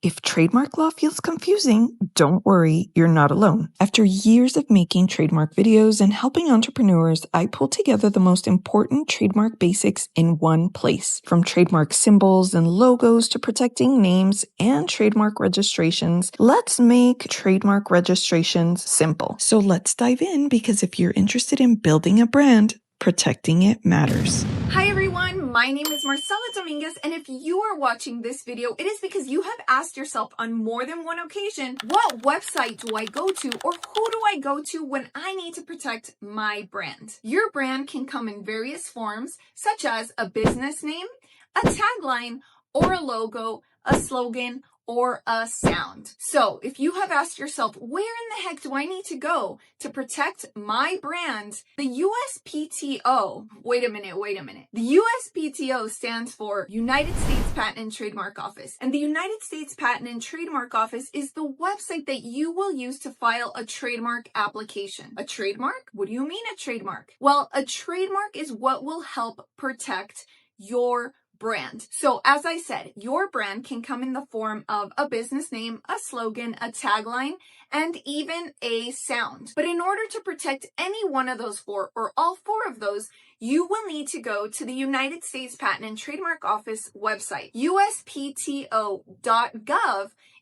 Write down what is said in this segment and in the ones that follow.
If trademark law feels confusing, don't worry, you're not alone. After years of making trademark videos and helping entrepreneurs, I pulled together the most important trademark basics in one place. From trademark symbols and logos to protecting names and trademark registrations, let's make trademark registrations simple. So let's dive in, because if you're interested in building a brand, protecting it matters. Hi everyone, my name is Marcella Dominguez, and if you are watching this video, it is because you have asked yourself on more than one occasion, what website do I go to or who do I go to when I need to protect my brand? Your brand can come in various forms, such as a business name, a tagline, or a logo, a slogan, or a sound. So if you have asked yourself, where in the heck do I need to go to protect my brand? The USPTO, wait a minute. The USPTO stands for United States Patent and Trademark Office. And the United States Patent and Trademark Office is the website that you will use to file a trademark application. A trademark? What do you mean a trademark? Well, a trademark is what will help protect your brand. So as I said, your brand can come in the form of a business name, a slogan, a tagline, and even a sound. But in order to protect any one of those four or all four of those, you will need to go to the United States Patent and Trademark Office website, uspto.gov.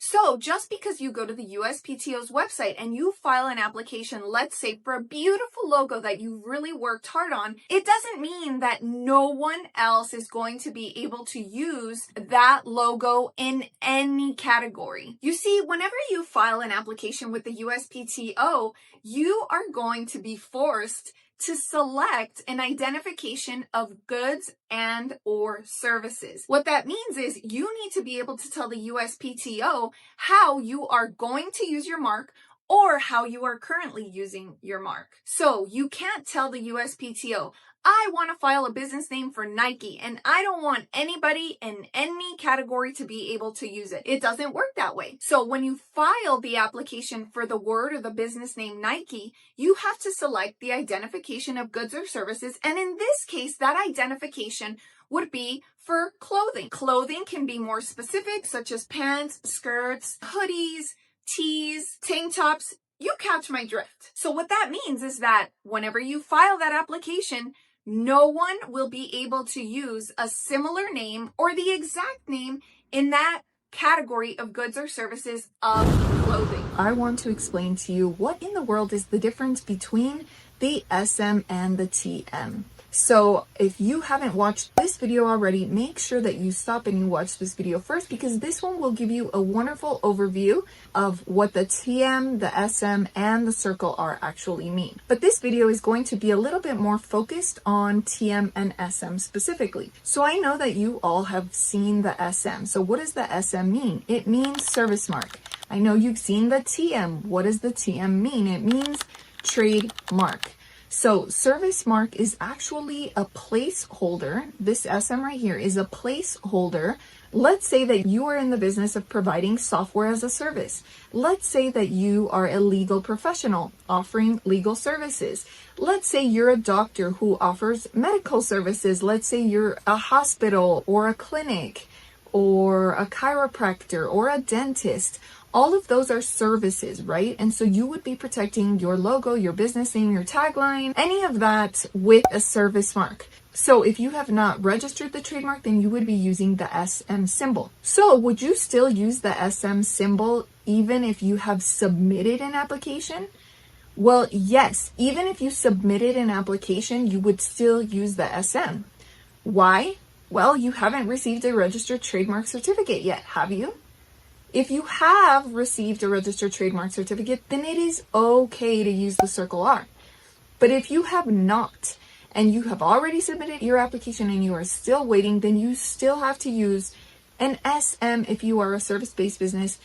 So just because you go to the USPTO's website and you file an application, let's say for a beautiful logo that you really worked hard on, it doesn't mean that no one else is going to be able to use that logo in any category. You see, whenever you file an application with the USPTO, you are going to be forced to select an identification of goods and or services. What that means is you need to be able to tell the USPTO how you are going to use your mark or how you are currently using your mark. So you can't tell the USPTO, I want to file a business name for Nike and I don't want anybody in any category to be able to use it. It doesn't work that way. So when you file the application for the word or the business name Nike, you have to select the identification of goods or services. And in this case, that identification would be for clothing. Clothing can be more specific, such as pants, skirts, hoodies, tees, tank tops. You catch my drift. So what that means is that whenever you file that application, no one will be able to use a similar name or the exact name in that category of goods or services of clothing. I want to explain to you what in the world is the difference between the SM and the TM. So if you haven't watched this video already, make sure that you stop and you watch this video first, because this one will give you a wonderful overview of what the TM, the SM, and the circle R actually mean. But this video is going to be a little bit more focused on TM and SM specifically. So I know that you all have seen the SM. So what does the SM mean? It means service mark. I know you've seen the TM. What does the TM mean? It means trademark. So service mark is actually a placeholder. This SM right here is a placeholder. Let's say that you are in the business of providing software as a service. Let's say that you are a legal professional offering legal services. Let's say you're a doctor who offers medical services. Let's say you're a hospital or a clinic or a chiropractor or a dentist. All of those are services, right? And so you would be protecting your logo, your business name, your tagline, any of that with a service mark. So if you have not registered the trademark, then you would be using the SM symbol. So would you still use the SM symbol even if you have submitted an application? Well, yes, even if you submitted an application, you would still use the SM. Why? Well, you haven't received a registered trademark certificate yet, have you? If you have received a registered trademark certificate, then it is okay to use the circle R. But if you have not, and you have already submitted your application and you are still waiting, then you still have to use an SM if you are a service-based business.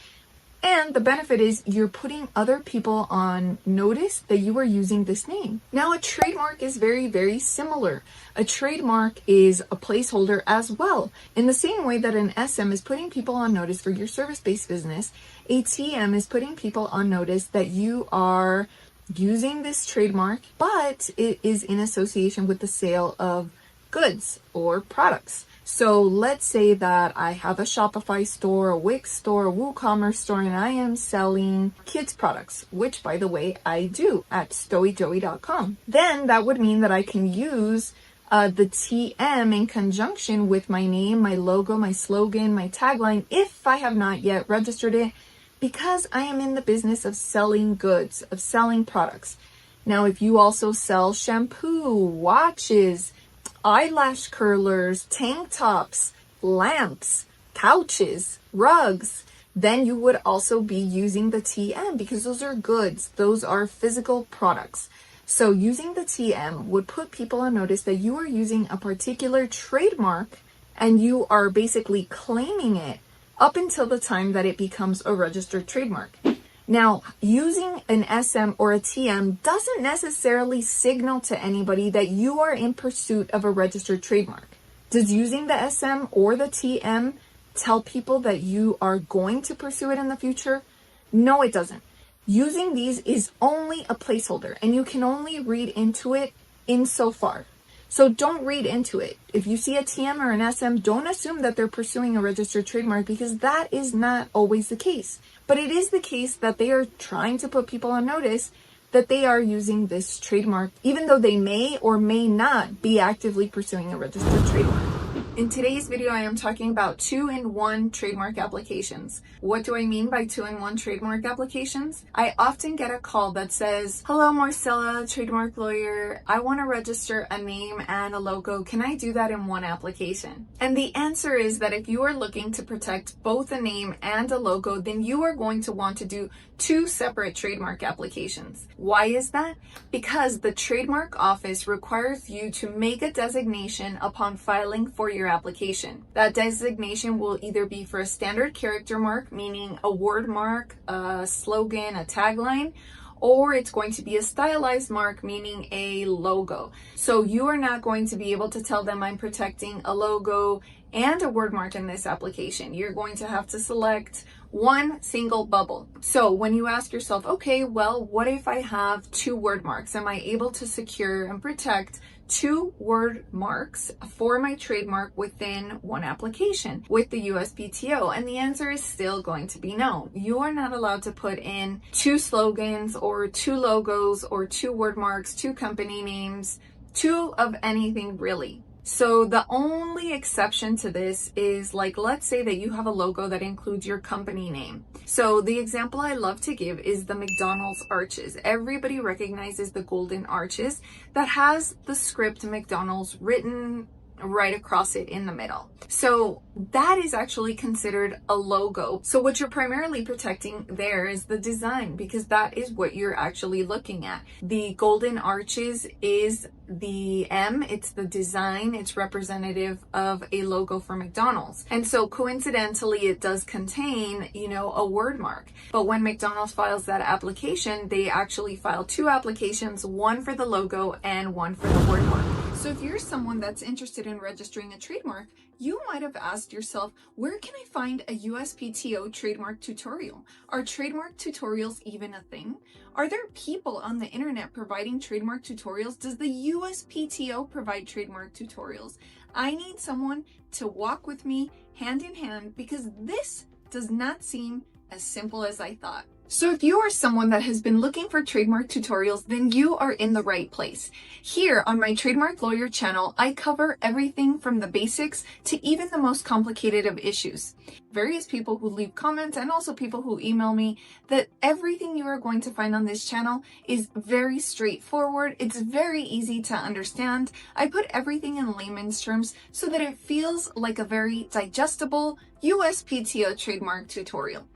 And the benefit is you're putting other people on notice that you are using this name. Now, a trademark is very, very similar. A trademark is a placeholder as well. In the same way that an SM is putting people on notice for your service-based business, a TM is putting people on notice that you are using this trademark, but it is in association with the sale of goods or products. So let's say that I have a Shopify store, a Wix store, a WooCommerce store, and I am selling kids products, which by the way, I do at stoijoey.com. Then that would mean that I can use the TM in conjunction with my name, my logo, my slogan, my tagline, if I have not yet registered it, because I am in the business of selling goods, of selling products. Now, if you also sell shampoo, watches, eyelash curlers, tank tops, lamps, couches, rugs, then you would also be using the TM because those are goods. Those are physical products. So using the TM would put people on notice that you are using a particular trademark and you are basically claiming it up until the time that it becomes a registered trademark. Now, using an SM or a TM doesn't necessarily signal to anybody that you are in pursuit of a registered trademark. Does using the SM or the TM tell people that you are going to pursue it in the future? No, it doesn't. Using these is only a placeholder, and you can only read into it insofar. So don't read into it. If you see a TM or an SM, don't assume that they're pursuing a registered trademark because that is not always the case. But it is the case that they are trying to put people on notice that they are using this trademark, even though they may or may not be actively pursuing a registered trademark. In today's video, I am talking about 2-in-1 trademark applications. What do I mean by 2-in-1 trademark applications? I often get a call that says, "Hello, Marcella, trademark lawyer. I want to register a name and a logo. Can I do that in one application?" And the answer is that if you are looking to protect both a name and a logo, then you are going to want to do 2 separate trademark applications. Why is that? Because the trademark office requires you to make a designation upon filing for your application. That designation will either be for a standard character mark, meaning a word mark, a slogan, a tagline, or it's going to be a stylized mark, meaning a logo. So you are not going to be able to tell them I'm protecting a logo and a word mark in this application. You're going to have to select one single bubble. So when you ask yourself, okay, well, what if I have 2 word marks? Am I able to secure and protect 2 word marks for my trademark within one application with the USPTO? And the answer is still going to be no. You are not allowed to put in 2 slogans or 2 logos or 2 word marks, 2 company names, 2 of anything really. So the only exception to this is, like, let's say that you have a logo that includes your company name. So the example I love to give is the McDonald's arches. Everybody recognizes the golden arches that has the script McDonald's written right across it in the middle. So that is actually considered a logo. So what you're primarily protecting there is the design, because that is what you're actually looking at. The golden arches is the M, it's the design, it's representative of a logo for McDonald's. And so coincidentally, it does contain, a word mark. But when McDonald's files that application, they actually file 2 applications, one for the logo and one for the word mark. So if you're someone that's interested in registering a trademark, you might have asked yourself, where can I find a USPTO trademark tutorial? Are trademark tutorials even a thing? Are there people on the internet providing trademark tutorials? Does the USPTO provide trademark tutorials? I need someone to walk with me hand in hand because this does not seem as simple as I thought. So if you are someone that has been looking for trademark tutorials, then you are in the right place. Here on my Trademark Lawyer channel, I cover everything from the basics to even the most complicated of issues. Various people who leave comments and also people who email me that everything you are going to find on this channel is very straightforward. It's very easy to understand. I put everything in layman's terms so that it feels like a very digestible USPTO trademark tutorial.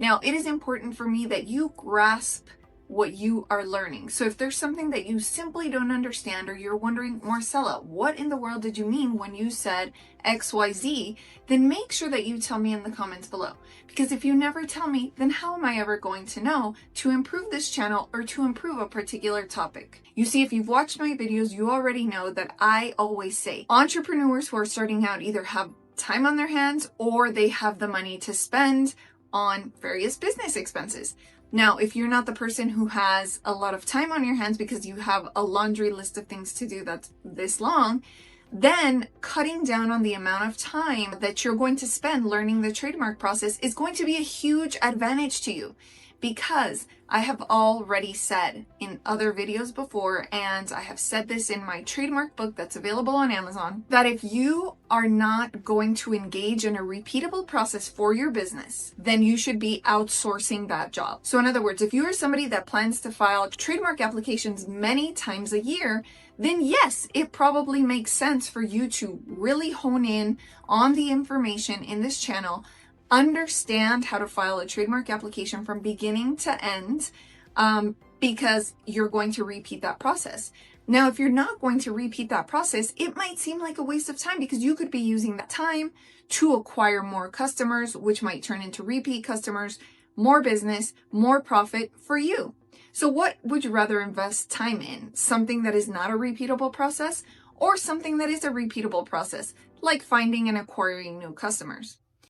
Now, it is important for me that you grasp what you are learning. So if there's something that you simply don't understand or you're wondering, Marcella, what in the world did you mean when you said XYZ? Then make sure that you tell me in the comments below. Because if you never tell me, then how am I ever going to know to improve this channel or to improve a particular topic? You see, if you've watched my videos, you already know that I always say entrepreneurs who are starting out either have time on their hands or they have the money to spend on various business expenses. Now, if you're not the person who has a lot of time on your hands because you have a laundry list of things to do that's this long, then cutting down on the amount of time that you're going to spend learning the trademark process is going to be a huge advantage to you. Because I have already said in other videos before, and I have said this in my trademark book that's available on Amazon, that if you are not going to engage in a repeatable process for your business, then you should be outsourcing that job. So in other words, if you are somebody that plans to file trademark applications many times a year, then yes, it probably makes sense for you to really hone in on the information in this channel, understand how to file a trademark application from beginning to end, because you're going to repeat that process. Now, if you're not going to repeat that process, it might seem like a waste of time because you could be using that time to acquire more customers, which might turn into repeat customers, more business, more profit for you. So what would you rather invest time in? Something that is not a repeatable process or something that is a repeatable process, like finding and acquiring new customers?